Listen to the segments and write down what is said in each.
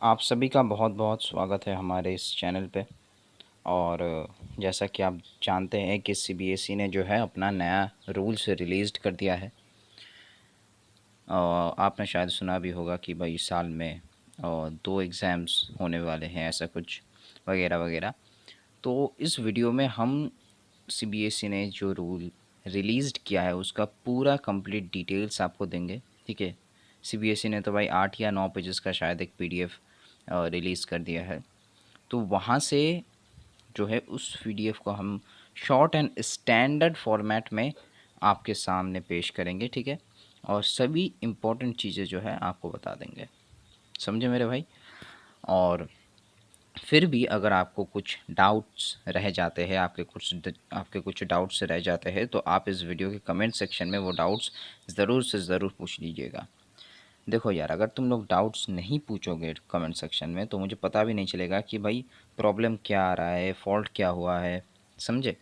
आप सभी का बहुत बहुत स्वागत है हमारे इस चैनल पे। और जैसा कि आप जानते हैं कि सीबीएसई ने जो है अपना नया रूल्स रिलीज़ कर दिया है। आपने शायद सुना भी होगा कि भाई इस साल में दो एग्ज़ाम्स होने वाले हैं, ऐसा कुछ वगैरह वगैरह। तो इस वीडियो में हम सीबीएसई ने जो रूल रिलीज़ किया है उसका पूरा कंप्लीट डिटेल्स आपको देंगे। ठीक है। सीबीएसई ने तो भाई 8 या 9 पेजेस का शायद एक पीडीएफ रिलीज़ कर दिया है। तो वहाँ से जो है उस पीडीएफ को हम शॉर्ट एंड स्टैंडर्ड फॉर्मेट में आपके सामने पेश करेंगे। ठीक है। और सभी इम्पोर्टेंट चीज़ें जो है आपको बता देंगे। समझे मेरे भाई। और फिर भी अगर आपको कुछ डाउट्स रह जाते हैं, आपके कुछ डाउट्स रह जाते हैं, तो आप इस वीडियो के कमेंट सेक्शन में वो डाउट्स ज़रूर से ज़रूर पूछ लीजिएगा। देखो यार, अगर तुम लोग डाउट्स नहीं पूछोगे कमेंट सेक्शन में तो मुझे पता भी नहीं चलेगा कि भाई प्रॉब्लम क्या आ रहा है, फॉल्ट क्या हुआ है। समझे।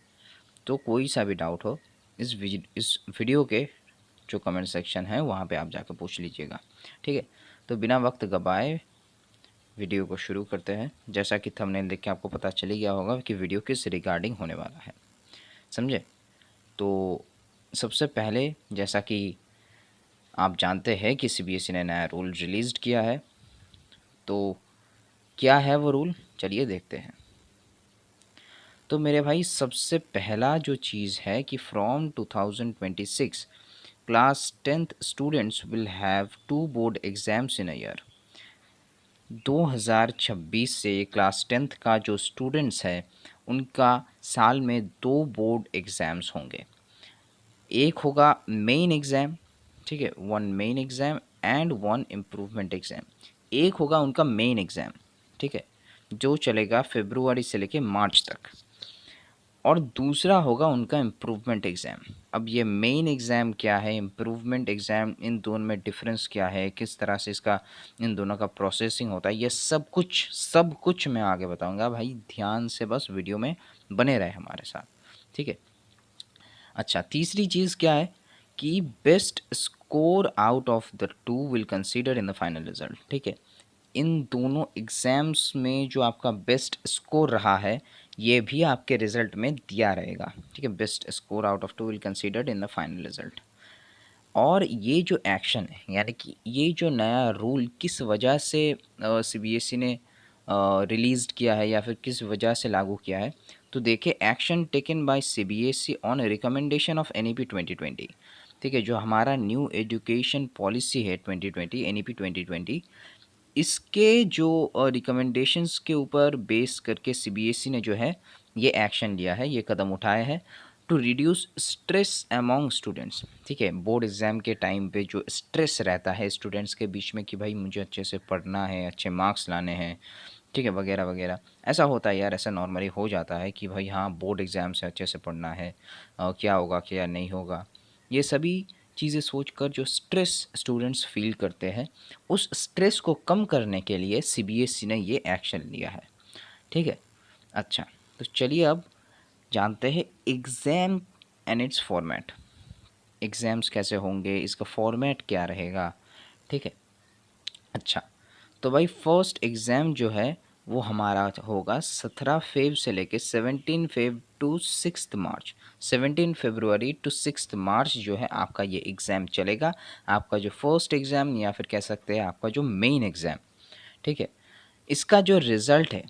तो कोई सा भी डाउट हो इस वीडियो के जो कमेंट सेक्शन है वहाँ पे आप जाकर पूछ लीजिएगा। ठीक है। तो बिना वक्त गवाए वीडियो को शुरू करते हैं। जैसा कि थंबनेल देख के आपको पता चल ही गया होगा कि वीडियो किस रिगार्डिंग होने वाला है। समझे। तो सबसे पहले जैसा कि आप जानते हैं कि सीबीएसई ने नया रूल रिलीज़ किया है। तो क्या है वो रूल, चलिए देखते हैं। तो मेरे भाई सबसे पहला जो चीज़ है कि from 2026 class 10th students will have 2 board exams in a year. 2026 से क्लास 10th का जो स्टूडेंट्स है उनका साल में 2 बोर्ड एग्ज़ाम्स होंगे। एक होगा मेन एग्ज़ाम, ठीक है, one main exam and one improvement exam. एक होगा उनका मेन एग्ज़ाम, ठीक है, जो चलेगा फरवरी से लेके मार्च तक। और दूसरा होगा उनका इम्प्रूवमेंट एग्ज़ाम। अब ये मेन एग्ज़ाम क्या है, इम्प्रूवमेंट एग्ज़ाम, इन दोनों में डिफरेंस क्या है, किस तरह से इसका इन दोनों का प्रोसेसिंग होता है, ये सब कुछ मैं आगे बताऊंगा। भाई ध्यान से बस वीडियो में बने रहे हमारे साथ। ठीक है। अच्छा, तीसरी चीज़ क्या है कि best score out of the two will consider in the final result. ठीक है। इन दोनों एग्ज़ाम्स में जो आपका बेस्ट स्कोर रहा है ये भी आपके रिज़ल्ट में दिया रहेगा। ठीक है। Best score out of two will considered in the final result. और ये जो एक्शन है, यानी कि ये जो नया रूल किस वजह से सीबीएसई ने रिलीज़ किया है या फिर किस वजह से लागू किया है, तो देखिए, action taken by CBSE on recommendation of NEP 2020। ठीक है। जो हमारा न्यू एजुकेशन पॉलिसी है 2020, एनईपी 2020, इसके जो रिकमेंडेशंस के ऊपर बेस करके सीबीएसई ने जो है ये एक्शन लिया है, ये कदम उठाया है to reduce stress among students. ठीक है। बोर्ड एग्ज़ाम के टाइम पे जो स्ट्रेस रहता है स्टूडेंट्स के बीच में कि भाई मुझे अच्छे से पढ़ना है, अच्छे मार्क्स लाने हैं, ठीक है, वगैरह वगैरह। ऐसा होता है यार, ऐसा नॉर्मली हो जाता है कि भाई हाँ, बोर्ड एग्ज़ाम से अच्छे से पढ़ना है, क्या होगा क्या नहीं होगा, ये सभी चीज़ें सोचकर जो स्ट्रेस स्टूडेंट्स फील करते हैं, उस स्ट्रेस को कम करने के लिए सीबीएसई ने ये एक्शन लिया है। ठीक है। अच्छा, तो चलिए अब जानते हैं exam and it's format. Exams कैसे होंगे, इसका फॉर्मेट क्या रहेगा। ठीक है। अच्छा, तो भाई फर्स्ट एग्ज़ाम जो है वो हमारा होगा 17 फेब से लेके 17 फेब टू 6 मार्च। 17 फरवरी टू 6 मार्च जो है आपका ये एग्ज़ाम चलेगा। आपका जो फर्स्ट एग्ज़ाम या फिर कह सकते हैं आपका जो मेन एग्ज़ाम। ठीक है। इसका जो रिज़ल्ट है,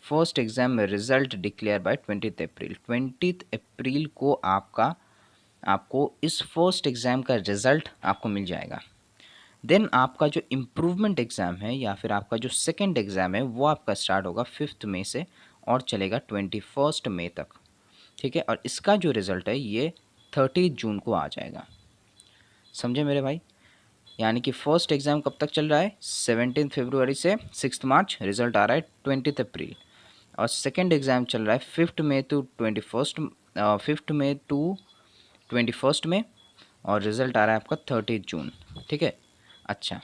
फर्स्ट एग्ज़ाम में रिज़ल्ट डिक्लेयर बाय 20 अप्रैल। 20 अप्रैल को आपको इस फर्स्ट एग्ज़ाम का रिज़ल्ट आपको मिल जाएगा। देन आपका जो इम्प्रूवमेंट एग्ज़ाम है या फिर आपका जो सेकंड एग्ज़ाम है वो आपका स्टार्ट होगा 5 मई से और चलेगा 21 मई तक। ठीक है। और इसका जो रिज़ल्ट है ये 30 जून को आ जाएगा। समझे मेरे भाई। यानी कि फर्स्ट एग्ज़ाम कब तक चल रहा है, 17 फरवरी से 6 मार्च, रिज़ल्ट आ रहा है 20 अप्रैल। और सेकेंड एग्ज़ाम चल रहा है 5 मई टू 21 में और रिज़ल्ट आ रहा है आपका 30 जून। ठीक है। अच्छा,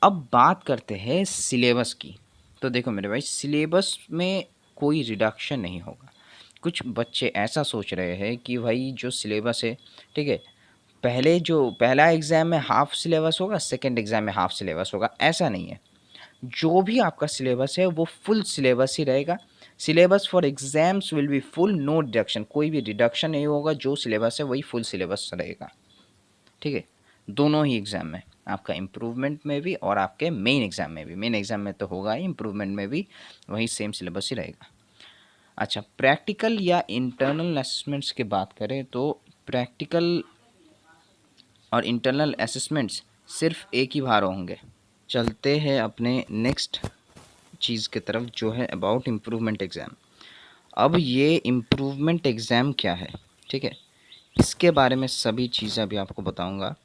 अब बात करते हैं सिलेबस की। तो देखो मेरे भाई, सिलेबस में कोई रिडक्शन नहीं होगा। कुछ बच्चे ऐसा सोच रहे हैं कि भाई जो सिलेबस है, ठीक है, पहला एग्ज़ाम में हाफ सिलेबस होगा, सेकंड एग्ज़ाम में हाफ सिलेबस होगा। ऐसा नहीं है। जो भी आपका सिलेबस है वो फुल सिलेबस ही रहेगा। Syllabus for exams will be full, no reduction, कोई भी रिडक्शन नहीं होगा, जो सिलेबस है वही फुल सिलेबस रहेगा। ठीक है, दोनों ही एग्ज़ाम में, आपका इम्प्रूवमेंट में भी और आपके मेन एग्ज़ाम में भी। मेन एग्ज़ाम में तो होगा ही, इम्प्रूवमेंट में भी वही सेम सिलेबस ही रहेगा। अच्छा, प्रैक्टिकल या इंटरनल असेसमेंट्स की बात करें तो प्रैक्टिकल और इंटरनल असेसमेंट्स सिर्फ एक ही बार होंगे। चलते हैं अपने नेक्स्ट चीज़ की तरफ, जो है अबाउट इम्प्रूवमेंट एग्ज़ाम। अब ये इम्प्रूवमेंट एग्ज़ाम क्या है, ठीक है, इसके बारे में सभी चीज़ें अभी आपको बताऊंगा।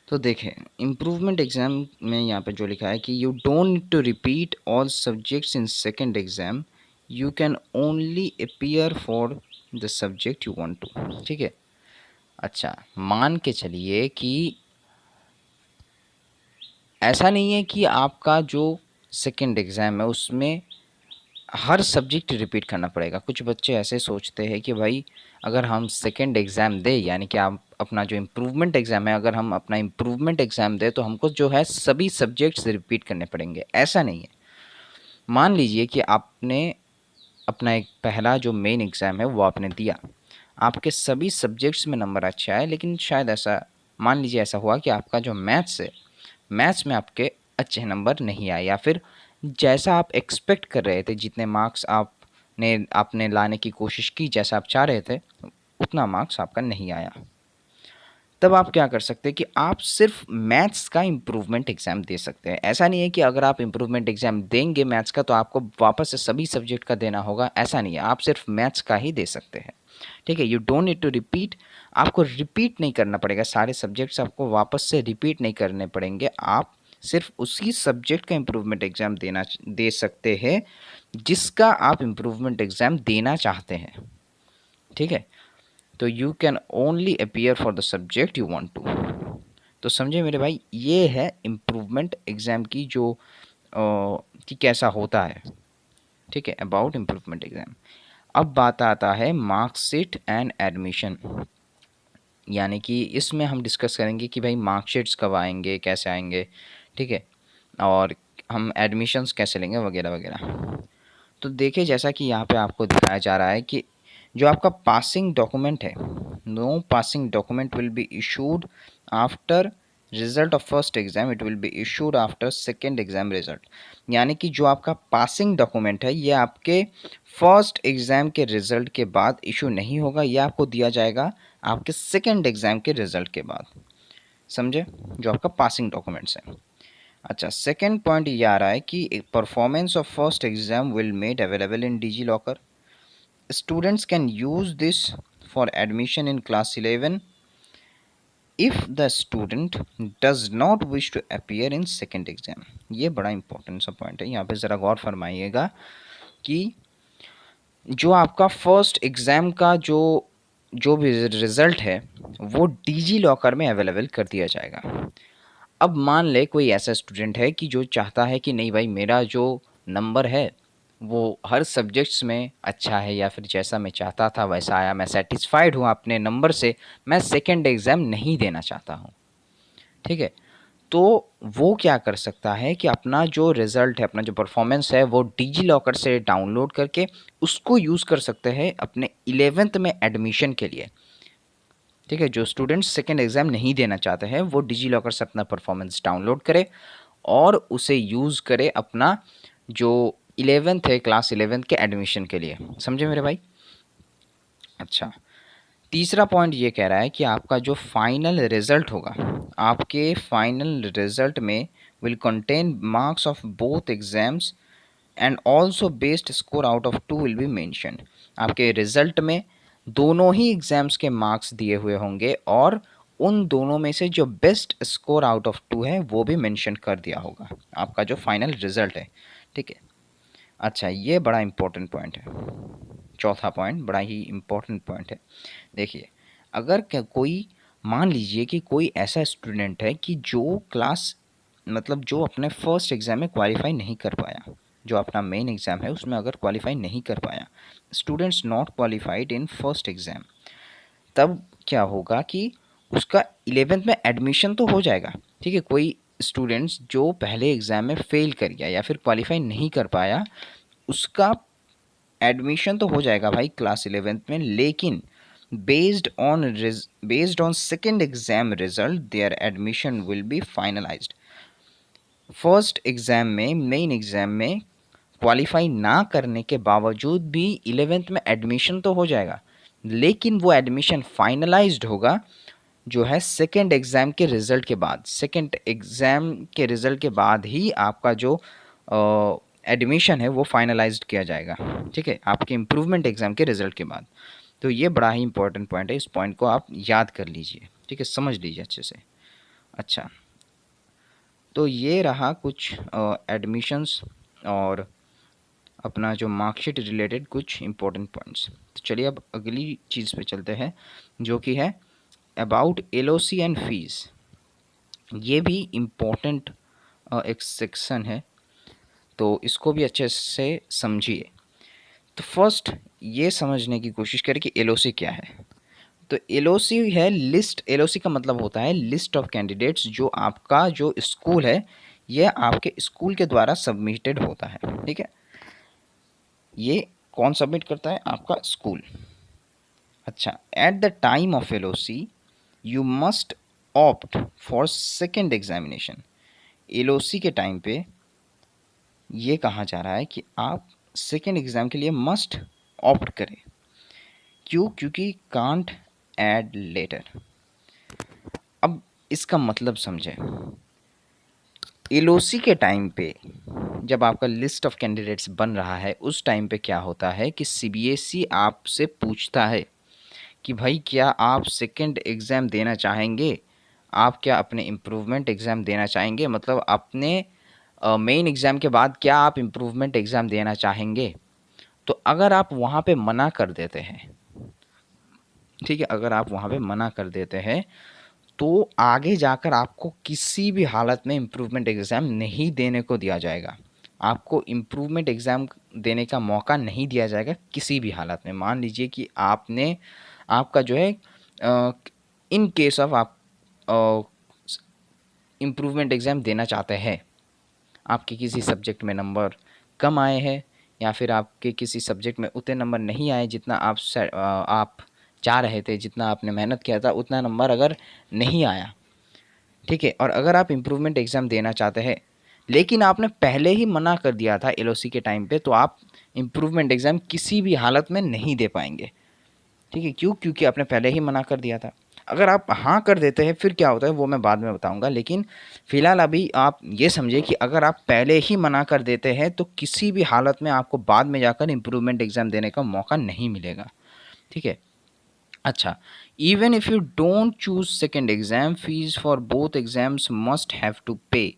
तो देखें, इम्प्रूवमेंट एग्ज़ाम में यहाँ पे जो लिखा है कि you don't need to repeat all subjects in second exam, you can only appear for the subject you want to. ठीक है, अच्छा, मान के चलिए कि ऐसा नहीं है कि आपका जो सेकेंड एग्ज़ाम है उसमें हर सब्जेक्ट रिपीट करना पड़ेगा। कुछ बच्चे ऐसे सोचते हैं कि भाई अगर हम सेकेंड एग्ज़ाम दें, यानी कि आप अपना जो इम्प्रूवमेंट एग्ज़ाम है, अगर हम अपना इम्प्रूवमेंट एग्ज़ाम दें तो हमको जो है सभी सब्जेक्ट्स रिपीट करने पड़ेंगे। ऐसा नहीं है। मान लीजिए कि आपने अपना एक पहला जो मेन एग्ज़ाम है वो आपने दिया, आपके सभी सब्जेक्ट्स में नंबर अच्छा है, लेकिन शायद ऐसा, मान लीजिए ऐसा हुआ कि आपका जो मैथ्स है, मैथ्स में आपके अच्छे नंबर नहीं आए, या फिर जैसा आप एक्सपेक्ट कर रहे थे, जितने मार्क्स आपने लाने की कोशिश की, जैसा आप चाह रहे थे, उतना मार्क्स आपका नहीं आया। तब आप क्या कर सकते हैं कि आप सिर्फ मैथ्स का इम्प्रूवमेंट एग्ज़ाम दे सकते हैं। ऐसा नहीं है कि अगर आप इम्प्रूवमेंट एग्ज़ाम देंगे मैथ्स का तो आपको वापस से सभी सब्जेक्ट का देना होगा, ऐसा नहीं है। आप सिर्फ मैथ्स का ही दे सकते हैं। ठीक है, you don't need to repeat, आपको रिपीट नहीं करना पड़ेगा, सारे सब्जेक्ट्स आपको वापस से रिपीट नहीं करने पड़ेंगे। आप सिर्फ उसी सब्जेक्ट का इम्प्रूवमेंट एग्ज़ाम दे सकते हैं जिसका आप इम्प्रूवमेंट एग्ज़ाम देना चाहते हैं। ठीक है, तो you can only appear for the subject you want to. तो समझे मेरे भाई, ये है इम्प्रूवमेंट एग्ज़ाम की जो कि कैसा होता है। ठीक है, अबाउट इम्प्रूवमेंट एग्ज़ाम। अब बात आता है मार्कशीट एंड एडमिशन, यानी कि इसमें हम डिस्कस करेंगे कि भाई मार्कशीट्स कब आएंगे, कैसे आएंगे, ठीक है, और हम एडमिशन्स कैसे लेंगे, वगैरह वगैरह। तो देखिए, जैसा कि यहाँ पे आपको दिखाया जा रहा है कि जो आपका पासिंग डॉक्यूमेंट है, no passing document will be issued after result of first exam, it will be issued after second exam result. यानी कि जो आपका पासिंग डॉक्यूमेंट है ये आपके फर्स्ट एग्ज़ाम के रिज़ल्ट के बाद इशू नहीं होगा, ये आपको दिया जाएगा आपके सेकेंड एग्ज़ाम के रिज़ल्ट के बाद। समझे, जो आपका पासिंग डॉक्यूमेंट्स है। अच्छा, सेकेंड पॉइंट ये आ रहा है कि performance of first exam will made available in DigiLocker, students can use this for admission in class 11 if the student does not wish to appear in second exam. ये बड़ा important सा point है, यहाँ पे ज़रा गौर फरमाइएगा कि जो आपका फर्स्ट एग्ज़ाम का जो भी रिज़ल्ट है वो डिजी लॉकर में अवेलेबल कर दिया जाएगा। अब मान ले कोई ऐसा स्टूडेंट है कि जो चाहता है कि नहीं भाई मेरा जो नंबर है वो हर सब्जेक्ट्स में अच्छा है, या फिर जैसा मैं चाहता था वैसा आया, मैं सेटिस्फाइड हूँ अपने नंबर से, मैं सेकेंड एग्ज़ाम नहीं देना चाहता हूँ। ठीक है, तो वो क्या कर सकता है कि अपना जो रिज़ल्ट है, अपना जो परफॉर्मेंस है वो डिजी लॉकर से डाउनलोड करके उसको यूज़ कर सकते हैं अपने 11th में एडमिशन के लिए। ठीक है, जो स्टूडेंट्स सेकेंड एग्ज़ाम नहीं देना चाहते हैं वो डिजी लॉकर से अपना परफॉर्मेंस डाउनलोड करे और उसे यूज़ करे अपना जो 11th है, क्लास 11th के एडमिशन के लिए। समझे मेरे भाई। अच्छा, तीसरा पॉइंट ये कह रहा है कि आपका जो फाइनल रिज़ल्ट होगा, आपके फाइनल रिज़ल्ट में will contain marks of both exams and also based score out of 2 will be mentioned. आपके रिज़ल्ट में दोनों ही एग्ज़ाम्स के मार्क्स दिए हुए होंगे और उन दोनों में से जो बेस्ट स्कोर आउट ऑफ 2 है वो भी मेंशन कर दिया होगा, आपका जो फाइनल रिज़ल्ट है। ठीक है, अच्छा, ये बड़ा इम्पोर्टेंट पॉइंट है। चौथा पॉइंट बड़ा ही इम्पोर्टेंट पॉइंट है। देखिए, अगर कोई, मान लीजिए कि कोई ऐसा स्टूडेंट है कि जो क्लास, मतलब जो अपने फर्स्ट एग्ज़ाम में क्वालिफाई नहीं कर पाया, जो अपना मेन एग्ज़ाम है उसमें अगर क्वालिफाई नहीं कर पाया, students not qualified in first exam, तब क्या होगा कि उसका 11th में एडमिशन तो हो जाएगा। ठीक है, कोई स्टूडेंट्स जो पहले एग्ज़ाम में फ़ेल कर गया या फिर क्वालिफाई नहीं कर पाया, उसका एडमिशन तो हो जाएगा भाई क्लास 11th में, लेकिन based on second exam result there admission will be finalised. First exam में, मेन एग्ज़ाम में क्वालिफाई ना करने के बावजूद भी 11th में एडमिशन तो हो जाएगा, लेकिन वो एडमिशन फाइनलाइज्ड होगा जो है सेकेंड एग्ज़ाम के रिज़ल्ट के बाद। सेकेंड एग्ज़ाम के रिज़ल्ट के बाद ही आपका जो एडमिशन है वो फाइनलाइज्ड किया जाएगा, ठीक है, आपके इम्प्रूवमेंट एग्ज़ाम के रिज़ल्ट के बाद। तो ये बड़ा ही इंपॉर्टेंट पॉइंट है, इस पॉइंट को आप याद कर लीजिए, ठीक है, समझ लीजिए अच्छे से। अच्छा, तो ये रहा कुछ एडमिशन्स और अपना जो मार्कशीट रिलेटेड कुछ इंपॉर्टेंट पॉइंट्स। तो चलिए अब अगली चीज़ पे चलते हैं, जो कि है अबाउट एलओसी एंड फीस। ये भी इम्पोर्टेंट एक सेक्शन है, तो इसको भी अच्छे से समझिए। तो फर्स्ट ये समझने की कोशिश करें कि एलओसी क्या है। तो एलओसी है लिस्ट, एलओसी का मतलब होता है लिस्ट ऑफ कैंडिडेट्स, जो आपका जो स्कूल है ये आपके स्कूल के द्वारा सबमिटेड होता है, ठीक है। ये कौन सबमिट करता है? आपका स्कूल। अच्छा, at the time of LOC you must opt for second examination. LOC के टाइम पे ये कहा जा रहा है कि आप सेकेंड एग्ज़ाम के लिए मस्ट ऑप्ट करें। क्यों? क्योंकि कांट ऐड लेटर। अब इसका मतलब समझें। एलओसी के टाइम पे जब आपका लिस्ट ऑफ कैंडिडेट्स बन रहा है, उस टाइम पे क्या होता है कि सीबीएसई आपसे पूछता है कि भाई क्या आप सेकेंड एग्ज़ाम देना चाहेंगे? आप क्या अपने इम्प्रूवमेंट एग्ज़ाम देना चाहेंगे? मतलब अपने मेन एग्ज़ाम के बाद क्या आप इम्प्रूवमेंट एग्ज़ाम देना चाहेंगे? तो अगर आप वहाँ पे मना कर देते हैं, ठीक है, अगर आप वहाँ पे मना कर देते हैं, तो आगे जाकर आपको किसी भी हालत में इम्प्रूवमेंट एग्ज़ाम नहीं देने को दिया जाएगा। आपको इम्प्रूवमेंट एग्ज़ाम देने का मौका नहीं दिया जाएगा किसी भी हालत में। मान लीजिए कि आपका जो है इन केस ऑफ आप इम्प्रूवमेंट एग्ज़ाम देना चाहते हैं, आपके किसी सब्जेक्ट में नंबर कम आए हैं या फिर आपके किसी सब्जेक्ट में उतने नंबर नहीं आए जितना आप चाह रहे थे, जितना आपने मेहनत किया था उतना नंबर अगर नहीं आया, ठीक है, और अगर आप इम्प्रूवमेंट एग्ज़ाम देना चाहते हैं लेकिन आपने पहले ही मना कर दिया था एलओसी के टाइम पे, तो आप इम्प्रूवमेंट एग्ज़ाम किसी भी हालत में नहीं दे पाएंगे, ठीक है। क्यों? क्योंकि आपने पहले ही मना कर दिया था। अगर आप हाँ कर देते हैं फिर क्या होता है वो मैं बाद में बताऊंगा, लेकिन फ़िलहाल अभी आप ये समझिए कि अगर आप पहले ही मना कर देते हैं तो किसी भी हालत में आपको बाद में जाकर इम्प्रूवमेंट एग्ज़ाम देने का मौका नहीं मिलेगा, ठीक है। अच्छा, even if you don't choose second exam, fees for both exams must have to pay.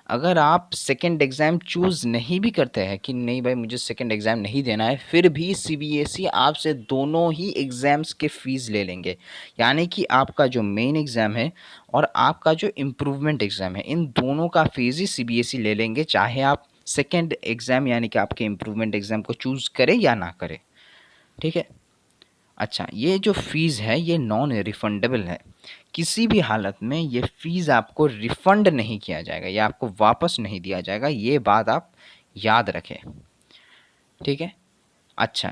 अगर आप सेकेंड एग्ज़ाम चूज़ नहीं भी करते हैं कि नहीं भाई मुझे सेकेंड एग्ज़ाम नहीं देना है, फिर भी सीबीएसई आपसे दोनों ही एग्ज़ाम्स के फ़ीस ले लेंगे। यानी कि आपका जो मेन एग्ज़ाम है और आपका जो इम्प्रूवमेंट एग्ज़ाम है, इन दोनों का फ़ीस ही सीबीएसई ले लेंगे, चाहे आप सेकेंड एग्ज़ाम यानी कि आपके इम्प्रूवमेंट एग्ज़ाम को चूज़ करें या ना करें, ठीक है। अच्छा, ये जो फ़ीस है ये नॉन रिफ़ंडेबल है। किसी भी हालत में ये फ़ीस आपको रिफ़ंड नहीं किया जाएगा या आपको वापस नहीं दिया जाएगा, ये बात आप याद रखें, ठीक है। अच्छा,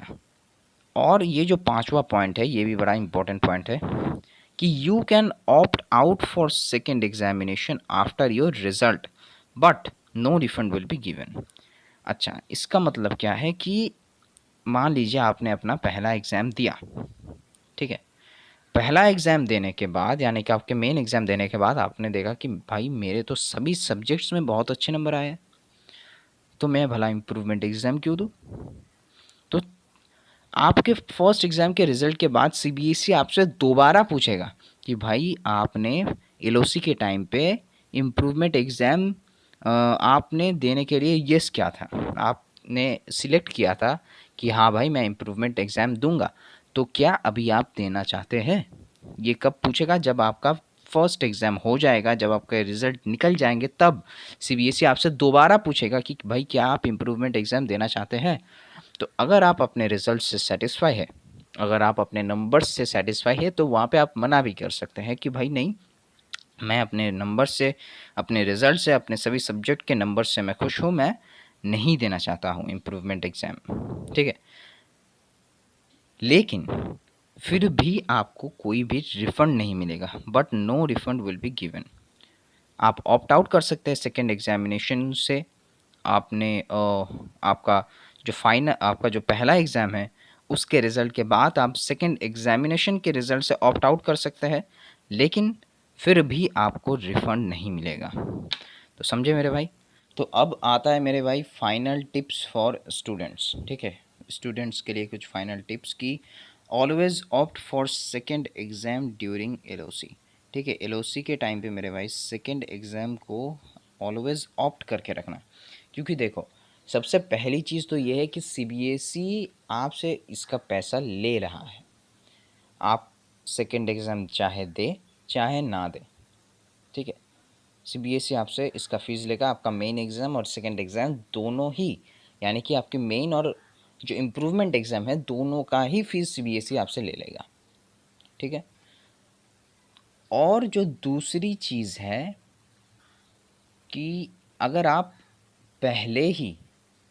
और ये जो पाँचवा पॉइंट है ये भी बड़ा इम्पोर्टेंट पॉइंट है कि you can opt out for second examination after your result but no refund will be given. अच्छा, इसका मतलब क्या है कि मान लीजिए आपने अपना पहला एग्ज़ाम दिया, ठीक है। पहला एग्ज़ाम देने के बाद यानी कि आपके मेन एग्ज़ाम देने के बाद आपने देखा कि भाई मेरे तो सभी सब्जेक्ट्स में बहुत अच्छे नंबर आए हैं, तो मैं भला इम्प्रूवमेंट एग्ज़ाम क्यों दूँ? तो आपके फर्स्ट एग्ज़ाम के रिज़ल्ट के बाद सीबीएसई आपसे दोबारा पूछेगा कि भाई आपने एलओसी के टाइम पे इम्प्रूवमेंट एग्ज़ाम आपने देने के लिए येस क्या था, आपने सिलेक्ट किया था कि हाँ भाई मैं इम्प्रूवमेंट एग्ज़ाम दूंगा, तो क्या अभी आप देना चाहते हैं? ये कब पूछेगा? जब आपका फर्स्ट एग्ज़ाम हो जाएगा, जब आपके रिज़ल्ट निकल जाएंगे, तब सीबीएसई आपसे दोबारा पूछेगा कि भाई क्या आप इम्प्रूवमेंट एग्ज़ाम देना चाहते हैं। तो अगर आप अपने रिज़ल्ट से सेटिस्फाई है, अगर आप अपने नंबर्स से सेटिस्फाई है, तो वहाँ पे आप मना भी कर सकते हैं कि भाई नहीं, मैं अपने नंबर से, अपने रिज़ल्ट से, अपने सभी सब्जेक्ट के नंबर से मैं खुश हूँ, मैं नहीं देना चाहता हूँ इम्प्रूवमेंट एग्ज़ाम, ठीक है। लेकिन फिर भी आपको कोई भी रिफ़ंड नहीं मिलेगा, but no refund will be given. आप ऑप्ट आउट कर सकते हैं सेकेंड एग्जामिनेशन से। आपने आपका जो पहला एग्ज़ाम है उसके रिज़ल्ट के बाद आप सेकेंड एग्जामिनेशन के रिज़ल्ट से ऑप्ट आउट कर सकते हैं, लेकिन फिर भी आपको रिफ़ंड नहीं मिलेगा। तो समझे मेरे भाई। तो अब आता है मेरे भाई फाइनल टिप्स फॉर स्टूडेंट्स, ठीक है। स्टूडेंट्स के लिए कुछ फाइनल टिप्स की। Always opt for second exam during LOC, ठीक है। एलओसी के टाइम पे मेरे भाई सेकेंड एग्ज़ाम को ऑलवेज ऑप्ट करके रखना, क्योंकि देखो सबसे पहली चीज़ तो ये है कि सीबीएसई आपसे इसका पैसा ले रहा है। आप सेकेंड एग्ज़ाम चाहे दे चाहे ना दे, ठीक है। सीबीएसई आपसे इसका फ़ीस लेगा, आपका मेन एग्ज़ाम और सेकेंड एग्ज़ाम दोनों ही, यानी कि आपके मेन और जो इम्प्रूवमेंट एग्ज़ाम है दोनों का ही फ़ीस सीबीएसई आपसे ले लेगा, ठीक है। और जो दूसरी चीज़ है कि अगर आप पहले ही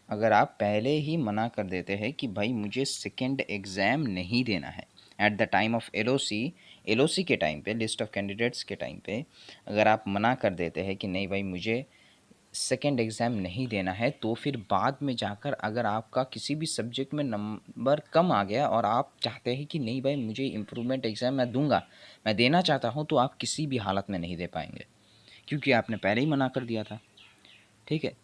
अगर आप पहले ही मना कर देते हैं कि भाई मुझे सेकेंड एग्ज़ाम नहीं देना है at the time of LOC के टाइम पे, लिस्ट ऑफ कैंडिडेट्स के टाइम पे अगर आप मना कर देते हैं कि नहीं भाई मुझे सेकेंड एग्ज़ाम नहीं देना है, तो फिर बाद में जाकर अगर आपका किसी भी सब्जेक्ट में नंबर कम आ गया और आप चाहते हैं कि नहीं भाई मुझे इम्प्रूवमेंट एग्ज़ाम मैं दूंगा, मैं देना चाहता हूं, तो आप किसी भी हालत में नहीं दे पाएंगे, क्योंकि आपने पहले ही मना कर दिया था, ठीक है।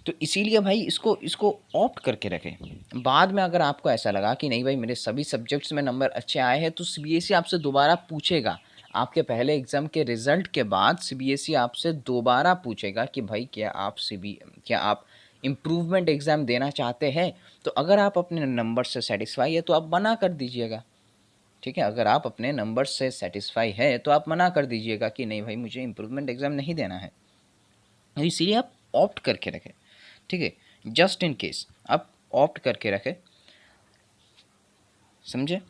तो इसीलिए भाई इसको इसको ऑप्ट करके रखें। बाद में अगर आपको ऐसा लगा कि नहीं भाई मेरे सभी सब्जेक्ट्स में नंबर अच्छे आए हैं, तो सीबीएसई आपसे दोबारा पूछेगा। आपके पहले एग्ज़ाम के रिज़ल्ट के बाद सीबीएसई आपसे दोबारा पूछेगा कि भाई क्या आप इम्प्रूवमेंट एग्ज़ाम देना चाहते हैं? तो अगर आप अपने नंबर से सैटिस्फाई है तो आप मना कर दीजिएगा, ठीक है। अगर आप अपने नंबर से सैटिस्फाई है तो आप मना कर दीजिएगा कि नहीं भाई मुझे इम्प्रूवमेंट एग्ज़ाम नहीं देना है। तो इसीलिए आप ऑप्ट करके रखें, ठीक है। जस्ट इन केस आप ऑप्ट करके रखें, समझे।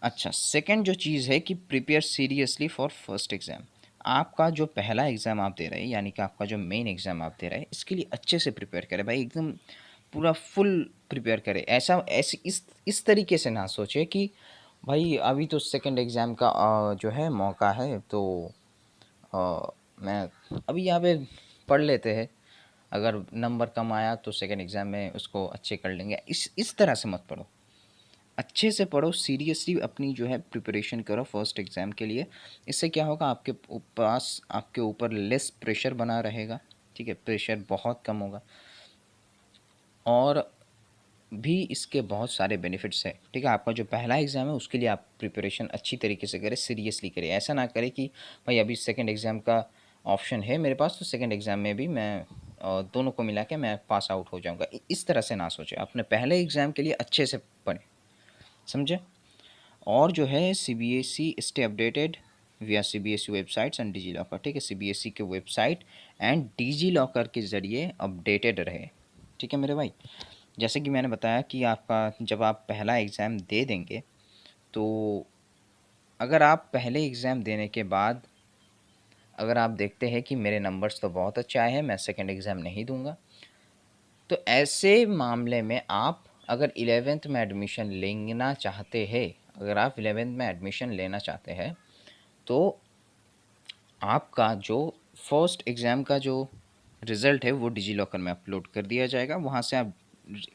अच्छा, सेकंड जो चीज़ है कि prepare seriously for first exam. आपका जो पहला एग्ज़ाम आप दे रहे हैं, यानी कि आपका जो मेन एग्ज़ाम आप दे रहे हैं, इसके लिए अच्छे से प्रिपेयर करें भाई, एकदम पूरा फुल प्रिपेयर करें। ऐसी इस तरीके से ना सोचे कि भाई अभी तो सेकंड एग्ज़ाम का जो है मौका है, तो मैं अभी यहाँ पे पढ़ लेते हैं, अगर नंबर कम आया तो सेकंड एग्ज़ाम में उसको अच्छे कर लेंगे। इस तरह से मत पढ़ो, अच्छे से पढ़ो, सीरियसली अपनी जो है प्रिपरेशन करो फर्स्ट एग्ज़ाम के लिए। इससे क्या होगा, आपके ऊपर लेस प्रेशर बना रहेगा, ठीक है, प्रेशर बहुत कम होगा। और भी इसके बहुत सारे बेनिफिट्स हैं, ठीक है। आपका जो पहला एग्ज़ाम है उसके लिए आप प्रिपरेशन अच्छी तरीके से करें, सीरियसली करें। ऐसा ना करें कि भाई अभी सेकंड एग्ज़ाम का ऑप्शन है मेरे पास, तो सेकंड एग्ज़ाम में भी मैं दोनों को मिला के मैं पास आउट हो जाऊंगा, इस तरह से ना सोचें। अपने पहले एग्ज़ाम के लिए अच्छे से पढ़ें, समझे। और जो है CBSE stay updated via CBSE websites and DigiLocker, ठीक है। सीबीएसई के वेबसाइट एंड डिजी लॉकर के ज़रिए अपडेटेड रहे, ठीक है मेरे भाई। जैसे कि मैंने बताया कि आपका जब आप पहला एग्ज़ाम दे देंगे, तो अगर आप पहले एग्ज़ाम देने के बाद अगर आप देखते हैं कि मेरे नंबर्स तो बहुत अच्छे आए हैं, मैं सेकंड एग्ज़ाम नहीं दूंगा, तो ऐसे मामले में आप अगर 11th में एडमिशन लेना चाहते हैं, अगर आप 11th में एडमिशन लेना चाहते हैं, तो आपका जो फर्स्ट एग्ज़ाम का जो रिज़ल्ट है वो डिजी लॉकर में अपलोड कर दिया जाएगा। वहाँ से आप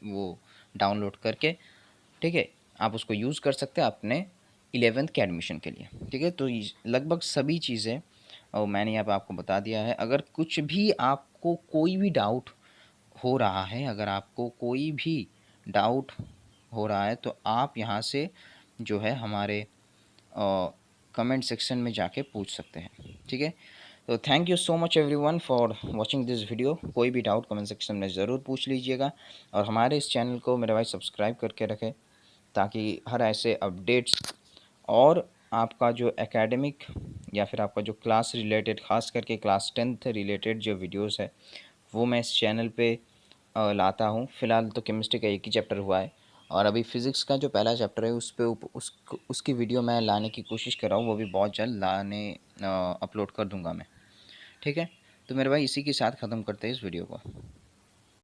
वो डाउनलोड करके, ठीक है, आप उसको यूज़ कर सकते हैं अपने 11th के एडमिशन के लिए, ठीक है। तो लगभग सभी चीज़ें और मैंने यहाँ पे आपको बता दिया है। अगर कुछ भी आपको कोई भी डाउट हो रहा है, अगर आपको कोई भी डाउट हो रहा है, तो आप यहाँ से जो है हमारे कमेंट सेक्शन में जाके पूछ सकते हैं, ठीक है। तो thank you so much everyone for watching this video. कोई भी डाउट कमेंट सेक्शन में ज़रूर पूछ लीजिएगा, और हमारे इस चैनल को मेरे भाई सब्सक्राइब करके रखें, ताकि हर ऐसे अपडेट्स और आपका जो एकेडमिक या फिर आपका जो क्लास रिलेटेड, ख़ास करके क्लास 10th रिलेटेड जो वीडियोस है वो मैं इस चैनल पे लाता हूँ। फ़िलहाल तो केमिस्ट्री का एक ही चैप्टर हुआ है, और अभी फ़िज़िक्स का जो पहला चैप्टर है उस पे उसकी वीडियो मैं लाने की कोशिश कर रहा हूँ, वो भी बहुत जल्द अपलोड कर दूंगा मैं। ठीक है, तो मेरे भाई इसी के साथ ख़त्म करते हैं इस वीडियो को।